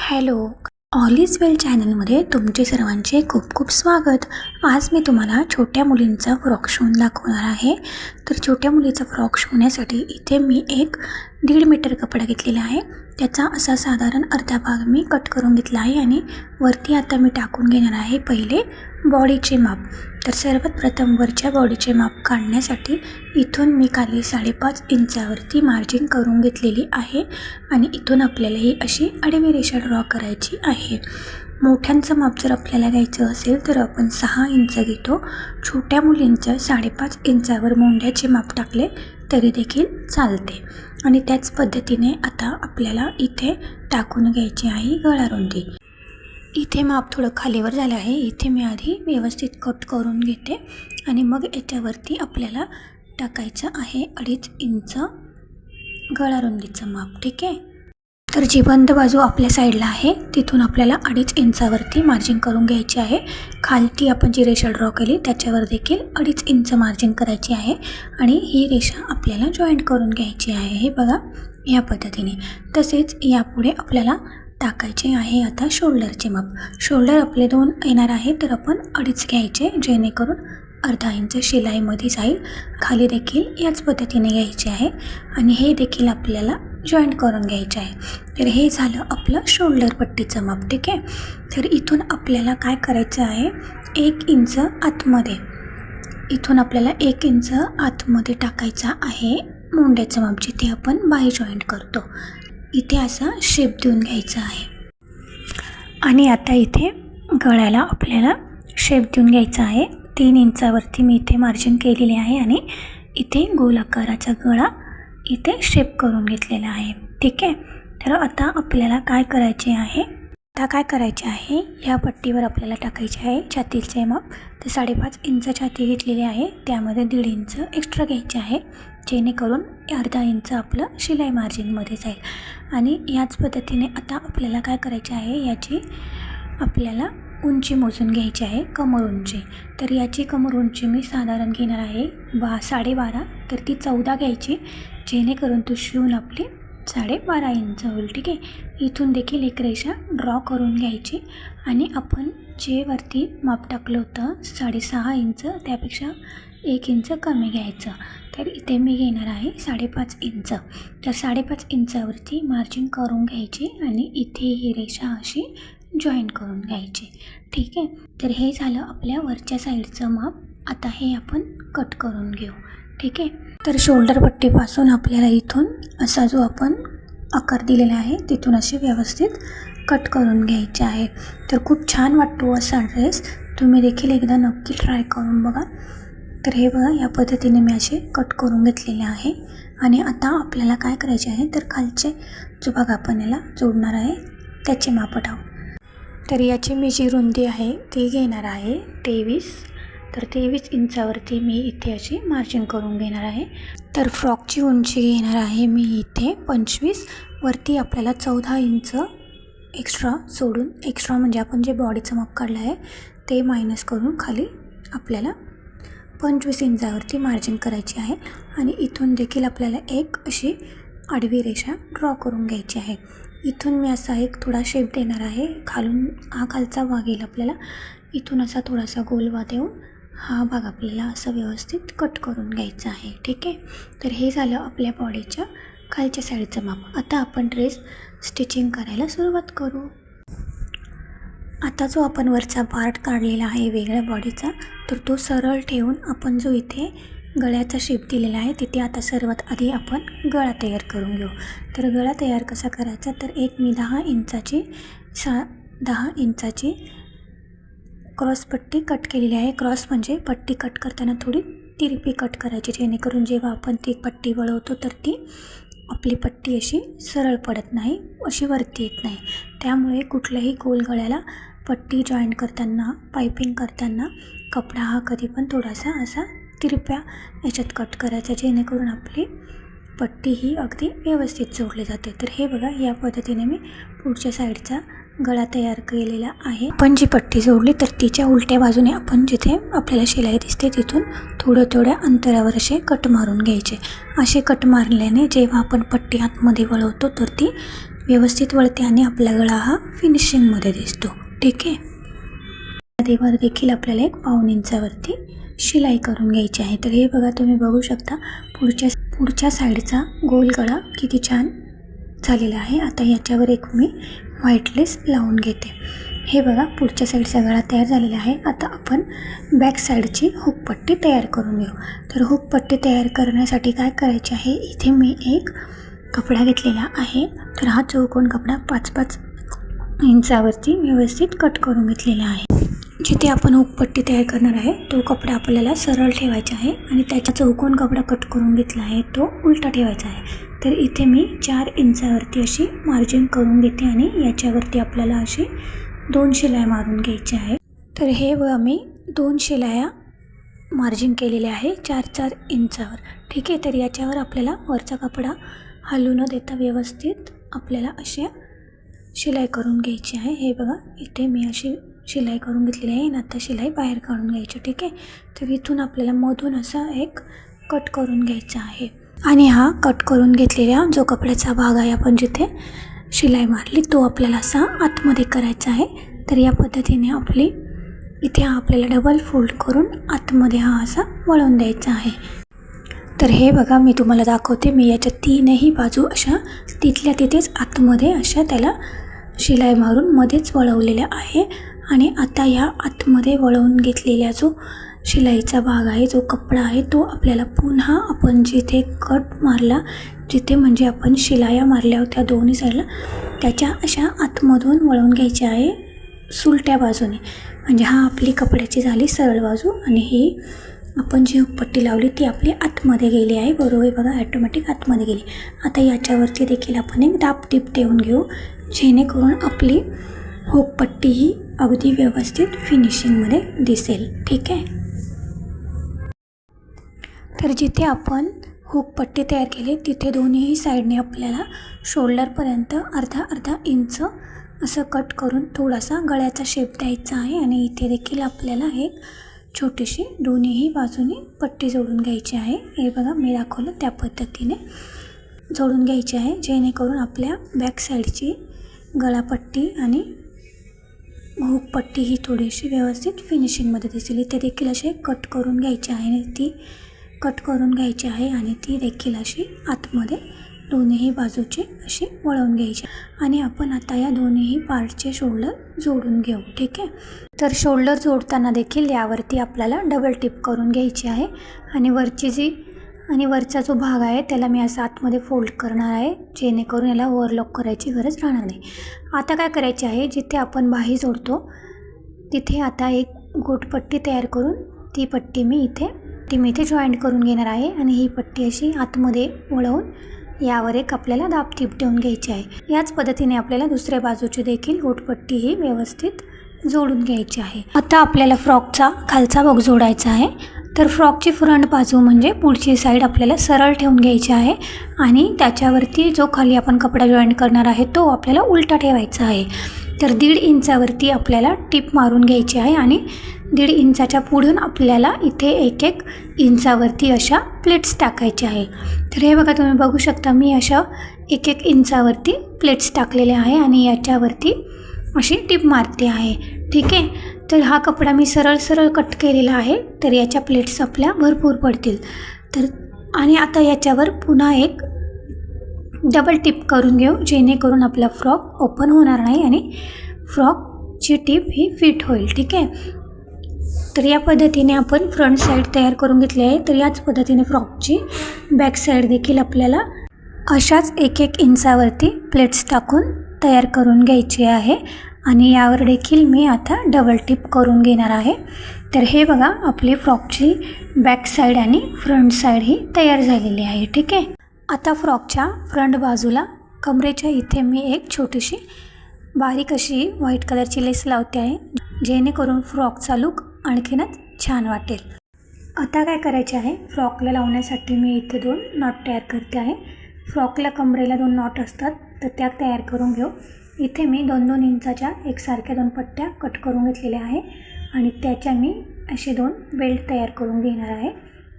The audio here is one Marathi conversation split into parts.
हॅलो, ऑल इज वेल चॅनलमध्ये तुमचे सर्वांचे खूप खूप स्वागत. आज मी तुम्हाला छोट्या मुलींचा फ्रॉक शिवून दाखवणार आहे. तर छोट्या मुलीचा फ्रॉक शिवण्यासाठी इथे मी 1.5 मीटर कपडा घेतलेला आहे. त्याचा असा साधारण अर्धा भाग मी कट करून घेतला आहे आणि वरती आता मी टाकून घेणार आहे पहिले बॉडीचे माप. तर सर्वात प्रथम वरच्या बॉडीचे माप काढण्यासाठी इथून मी खाली 5.5 इंचावरती मार्जिन करून घेतलेली आहे आणि इथून आपल्याला ही अशी आडवी रेषा ड्रॉ करायची आहे. मोठ्यांचं माप जर आपल्याला घ्यायचं असेल तर आपण 6 इंच घेतो. छोट्या मुलींच्या 5.5 इंचावर मोंढ्याचे माप टाकले तरी देखील चालते. आणि त्याच पद्धतीने आता आपल्याला इथे टाकून घ्यायची आहे गळारुंदी. इथे माप थोडं खालीवर झालं आहे. इथे मी आधी व्यवस्थित कट करून घेते आणि मग याच्यावरती आपल्याला टाकायचं आहे 2.5 इंच गळारुंदीचं माप. ठीक आहे. तर जी बंद बाजू आपल्या साईडला आहे तिथून आपल्याला 2.5 इंचावरती मार्जिन करून घ्यायची आहे. खालती आपण जी रेषा ड्रॉ केली त्याच्यावर देखील 2.5 इंच मार्जिन करायची आहे आणि ही रेषा आपल्याला जॉईंट करून घ्यायची आहे. हे बघा या पद्धतीने. तसेच यापुढे आपल्याला टाकायचे आहे आता शोल्डरचे माप. शोल्डर आपले 2 येणार आहे तर आपण 2.5 घ्यायचे जेणेकरून अर्धा इंच शिलाईमध्ये जाईल. खाली देखील याच पद्धतीने घ्यायचे आहे आणि हे देखील आपल्याला जॉईंट करून घ्यायचे आहे. तर हे झालं आपलं शोल्डर पट्टीचं माप. ठीक आहे. तर इथून आपल्याला काय करायचं आहे, 1 इंच आतमध्ये, इथून आपल्याला 1 इंच आतमध्ये टाकायचा आहे मोंड्याचं माप जिथे आपण बाही जॉईंट करतो. इथे असा शेप देऊन घ्यायचा आहे आणि आता इथे गळ्याला आपल्याला शेप देऊन घ्यायचा आहे. 3 इंचावरती मी इथे मार्जिन केलेले आहे आणि इथे गोल आकाराचा गळा इथे शेप करून घेतलेला आहे. ठीक आहे. तर आता आपल्याला काय करायचे आहे, या पट्टीवर आपल्याला टाकायचे आहे छातीचे माप. तर 5.5 इंच छाती घेतलेली आहे, त्यामध्ये 1.5 इंच एक्स्ट्रा घ्यायचे आहे जेणेकरून अर्धा इंच आपलं शिलाई मार्जिनमध्ये जाईल. आणि याच पद्धतीने आता आपल्याला काय करायचे आहे, याची आपल्याला उंची मोजून घ्यायची आहे, कमर उंची. तर याची कमर उंची मी साधारण घेणार आहे 12.5. तर ती 14 घ्यायची जेणेकरून तो शिवून आपली 12.5 इंच होईल. ठीक आहे. इथून देखील एक रेषा ड्रॉ करून घ्यायची आणि आपण जे वरती माप टाकलं होतं 6.5 इंच त्यापेक्षा 1 इंच कमी घ्यायचं. तर इथे मी घेणार आहे 5.5 इंच. तर 5.5 इंचावरती मार्जिन करून घ्यायची आणि इथे ही रेषा अशी जॉईन करून घ्यायची. ठीक आहे. तर हे झालं आपल्या वरच्या साईडचं माप. आता हे आपण कट करून घेऊ. ठीक आहे. तर शोल्डर पट्टीपासून आपल्याला इथून असा जो आपण आकार दिलेला आहे तिथून असे व्यवस्थित कट करून घ्यायचे आहे. तर खूप छान वाटतो असा ड्रेस. तुम्ही देखील एकदा नक्की ट्राय करून बघा. तर हे बघा या पद्धतीने मी असे कट करून घेतलेले आहे आणि आता आपल्याला काय करायचे आहे, तर खालचे जो भाग आपण याला जोडणार आहे त्याचे माप टाकू. तर याची मी जी रुंदी आहे ती घेणार आहे 23. तर 23 इंचावरती मी इथे अशी मार्जिन करून घेणार आहे. तर फ्रॉकची उंची घेणार आहे मी इथे 25. वरती आपल्याला 14 इंच एक्स्ट्रा सोडून, एक्स्ट्रा म्हणजे आपण जे बॉडीचं माप काढलं आहे ते मायनस करून खाली आपल्याला 25 इंचावरती मार्जिन करायची आहे. आणि इथून देखील आपल्याला एक अशी आडवी रेषा ड्रॉ करून घ्यायची आहे. इथून मी असा एक थोडा शेप देणार आहे. खालून हा खालचा भाग येईल आपल्याला, इथून असा थोडासा गोलवा देऊन हा भाग आपल्याला असं व्यवस्थित कट करून घ्यायचा आहे. ठीक आहे. तर हे झालं आपल्या बॉडीच्या खालच्या साईडचं माप. आता आपण ड्रेस स्टिचिंग करायला सुरुवात करू. आता जो आपण वरचा पार्ट काढलेला आहे वेगळ्या बॉडीचा, तर तो सरळ ठेवून आपण जो इथे गळ्याचा शेप दिलेला आहे तिथे आता सर्वात आधी आपण गळा तयार करून घेऊ. तर गळा तयार कसा करायचा, तर मी 10 इंचाची क्रॉसपट्टी कट केलेली आहे. क्रॉस म्हणजे पट्टी कट करताना थोडी तिरपी कट करायची जेणेकरून जेव्हा आपण ती पट्टी वळवतो तर ती आपली पट्टी अशी सरळ पडत नाही, अशी वरती येत नाही. त्यामुळे कुठल्याही गोल गळ्याला पट्टी जॉईंट करताना, पायपिंग करताना कपडा हा कधी पण थोडासा असा तिरप्या याच्यात कट करायचा जेणेकरून आपली पट्टी ही अगदी व्यवस्थित जोडली जाते. तर हे बघा या पद्धतीने मी पुढच्या साईडचा गळा तयार केलेला आहे. आपण जी पट्टी जोडली तर तिच्या उलट्या बाजूने आपण जिथे आपल्याला शिलाई दिसते तिथून थोड्या अंतरावर असे कट मारून घ्यायचे. असे कट मारल्याने जेव्हा आपण पट्टी आतमध्ये वळवतो तर ती व्यवस्थित वळते आणि आपला गळा हा फिनिशिंगमध्ये दिसतो. ठीक आहे. वर देखील आपल्याला एक 1.5 इंचावरती शिलाई करून घ्यायची आहे. तर हे बघा, तुम्ही बघू शकता पुढच्या साईडचा गोल गळा किती छान झालेला आहे. आता याच्यावर एक मी व्हाईट लेस लावून घेते. हे बघा, पुढच्या साईडचा गळा तयार झालेला आहे. आता आपण बॅक साईडची हुकपट्टी तयार करून घेऊ. तर हुकपट्टी तयार करण्यासाठी काय करायचे आहे, इथे मी एक कपडा घेतलेला आहे. तर हा चौकोन कपडा 5-5 इंचावरती व्यवस्थित कट करून घेतलेला आहे. जिथे आपण हुकपट्टी तयार करणार आहे तो कपडा आपल्याला सरळ ठेवायचा आहे आणि त्याचा चौकोन कपडा कट करून घेतला आहे तो उलटा ठेवायचा आहे. तर इथे मी 4 इंचावरती अशी मार्जिन करून घेते आणि याच्यावरती आपल्याला अशी 2 शिलाई मारून घ्यायची आहे. तर हे बघा, मी 2 शिलाया मार्जिन केलेल्या आहे 4-4 इंचावर. ठीक आहे. तर याच्यावर आपल्याला वरचा कपडा हलू न देता व्यवस्थित आपल्याला अशा शिलाई करून घ्यायची आहे. हे बघा, इथे मी अशी शिलाई करून घेतलेली आहे आणि आता शिलाई बाहेर काढून घ्यायची. ठीक आहे. तर इथून आपल्याला मधून असा एक कट करून घ्यायचा आहे आणि हा कट करून घेतलेला जो कपड्याचा भाग आहे, आपण जिथे शिलाई मारली तो आपल्याला असा आतमध्ये करायचा आहे. तर या पद्धतीने आपली इथे हा आपल्याला डबल फोल्ड करून आतमध्ये हा असा वळवून द्यायचा आहे. तर हे बघा, मी तुम्हाला दाखवते. मी याच्या 3ही बाजू अशा तिथल्या तिथेच आतमध्ये अशा त्याला शिलाई मारून मध्येच वळवलेल्या आहे. आणि आता या आतमध्ये वळवून घेतलेला जो शिलाईचा भाग आहे, जो कपडा आहे, तो आपल्याला पुन्हा आपण जिथे कट मारला, जिथे म्हणजे आपण शिलाया मारल्या होत्या दोन्ही साईडला, त्याच्या अशा आतमधून वळवून घ्यायची आहे सुलट्या बाजूने. म्हणजे हा आपली कपड्याची झाली सरळ बाजू आणि ही आपण जी हुकपट्टी लावली ती आपली आतमध्ये गेली आहे. बरोबर बघा, ॲटोमॅटिक आतमध्ये गेली. आता याच्यावरती देखील आपण एक दाब टीप देऊन घेऊ, जेणेकरून आपली हुकपट्टी ही अगदी व्यवस्थित फिनिशिंगमध्ये दिसेल. ठीक आहे. तर जिथे आपण हुकपट्टी तयार केली तिथे दोन्ही साईडने आपल्याला शोल्डरपर्यंत अर्धा इंच असं कट करून थोडासा गळ्याचा शेप द्यायचा आहे. आणि इथे देखील आपल्याला एक छोटीशी दोन्हीही बाजूने पट्टी जोडून घ्यायची आहे. हे बघा, मी दाखवलं त्या पद्धतीने जोडून घ्यायची आहे, जेणेकरून आपल्या बॅक साईडची गळापट्टी आणि हुकपट्टी ही थोडीशी व्यवस्थित फिनिशिंगमध्ये दिसेल. इथे देखील असे कट करून घ्यायची आहे आणि ती कट करून घ्यायची आहे आणि ती देखील अशी आतमध्ये दोन्हीही बाजूची अशी वळवून घ्यायची. आणि आपण आता या दोन्हीही पार्टचे शोल्डर जोडून घेऊ. ठीक आहे. तर शोल्डर जोडताना देखील यावरती आपल्याला डबल टिप करून घ्यायची आहे आणि वरचा जो भाग आहे त्याला मी असा आतमध्ये फोल्ड करणार आहे, जेणेकरून याला ओव्हरलॉक करायची गरज राहणार नाही. आता काय करायचे आहे, जिथे आपण बाही जोडतो तिथे आता एक गोटपट्टी तयार करून ती पट्टी मी इथे जॉईंट करून घेणार आहे आणि ही पट्टी अशी आतमध्ये वळवून यावर एक आपल्याला दाब टीप देऊन घ्यायची आहे. याच पद्धतीने आपल्याला दुसऱ्या बाजूची देखील गोटपट्टी ही व्यवस्थित जोडून घ्यायची आहे. आता आपल्याला फ्रॉकचा खालचा भाग जोडायचा आहे. तर फ्रॉकची फ्रंट बाजू म्हणजे पुढची साईड आपल्याला सरळ ठेवून घ्यायची आहे आणि त्याच्यावरती जो खाली आपण कपडा जॉईंट करणार आहे तो आपल्याला उलटा ठेवायचा आहे. तर 1.5 इंचावरती आपल्याला टिप मारून घ्यायची आहे आणि 1.5 इंचाच्या पुढून आपल्याला इथे 1-1 इंचावरती अशा प्लेट्स टाकायच्या आहे. तर हे बघा, तुम्ही बघू शकता मी अशा 1-1 इंचावरती प्लेट्स टाकलेल्या आहे आणि याच्यावरती अशी टिप मारते आहे. ठीक आहे. तर हा कपडा मी सरळ कट केलेला आहे, तर याच्या प्लेट्स आपल्या भरपूर पडतील. आणि आता याच्यावर पुन्हा एक डबल टिप करून घेऊ, जेणेकरून आपला फ्रॉक ओपन होणार नाही आणि फ्रॉकची टिप ही फिट होईल. ठीक आहे. तर या पद्धतीने आपण फ्रंट साईड तयार करून घेतली आहे. तर याच पद्धतीने फ्रॉकची बॅक साईड देखील आपल्याला अशाच 1-1 इंचावरती प्लेट्स टाकून तयार करून घ्यायची आहे आणि यावर देखील मी आता डबल टिप करून घेणार आहे. तर हे बघा, आपली फ्रॉकची बॅक साईड आणि फ्रंट साईड ही तयार झालेली आहे. ठीक आहे. आता फ्रॉकच्या फ्रंट बाजूला कमरेच्या इथे मी एक छोटीशी बारीक अशी व्हाईट कलरची लेस लावते आहे, जेणेकरून फ्रॉकचा लुक आणखीनच छान वाटेल. आता काय करायचे आहे, फ्रॉकला लावण्यासाठी मी इथे 2 नॉट तयार करते आहे. फ्रॉकला कमरेला 2 नॉट असतात, तर त्या तयार करून घेऊ. इथे मी 2-2 इंचाच्या एकसारख्या 2 पट्ट्या कट करून घेतलेल्या आहे आणि त्याच्या मी असे 2 बेल्ट तयार करून घेणार आहे.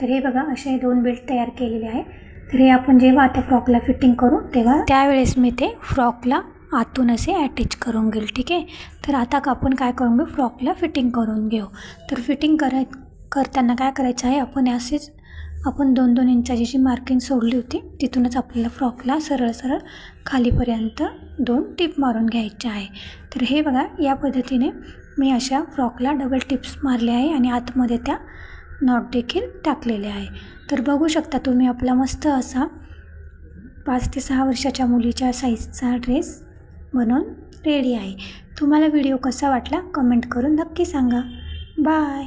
तर हे बघा, असे 2 बेल्ट तयार केलेले आहे. तर हे आपण जेव्हा आता फ्रॉकला फिटिंग करू तेव्हा त्यावेळेस मी ते फ्रॉकला आतून असे अटॅच करून घेईल. ठीक आहे. तर आता आपण काय करून घेऊ, फ्रॉकला फिटिंग करून घेऊ. तर फिटिंग करताना काय करायचं आहे, आपण 2-2 इंचाची जी मार्किंग सोडली होती तिथूनच आपल्याला फ्रॉकला सरळ सरळ खालीपर्यंत 2 टिप मारून घ्यायचे आहे. तर हे बघा, या पद्धतीने मी अशा फ्रॉकला डबल टिप्स मारले आहे आणि आतमध्ये त्या नॉट देखील टाकलेले आहे. तर बघू शकता तुम्ही आपला मस्त असा 5 ते 6 वर्षाच्या मुलीच्या साईजचा ड्रेस बनवून रेडी आहे. तुम्हाला व्हिडिओ कसा वाटला कमेंट करून नक्की सांगा. बाय.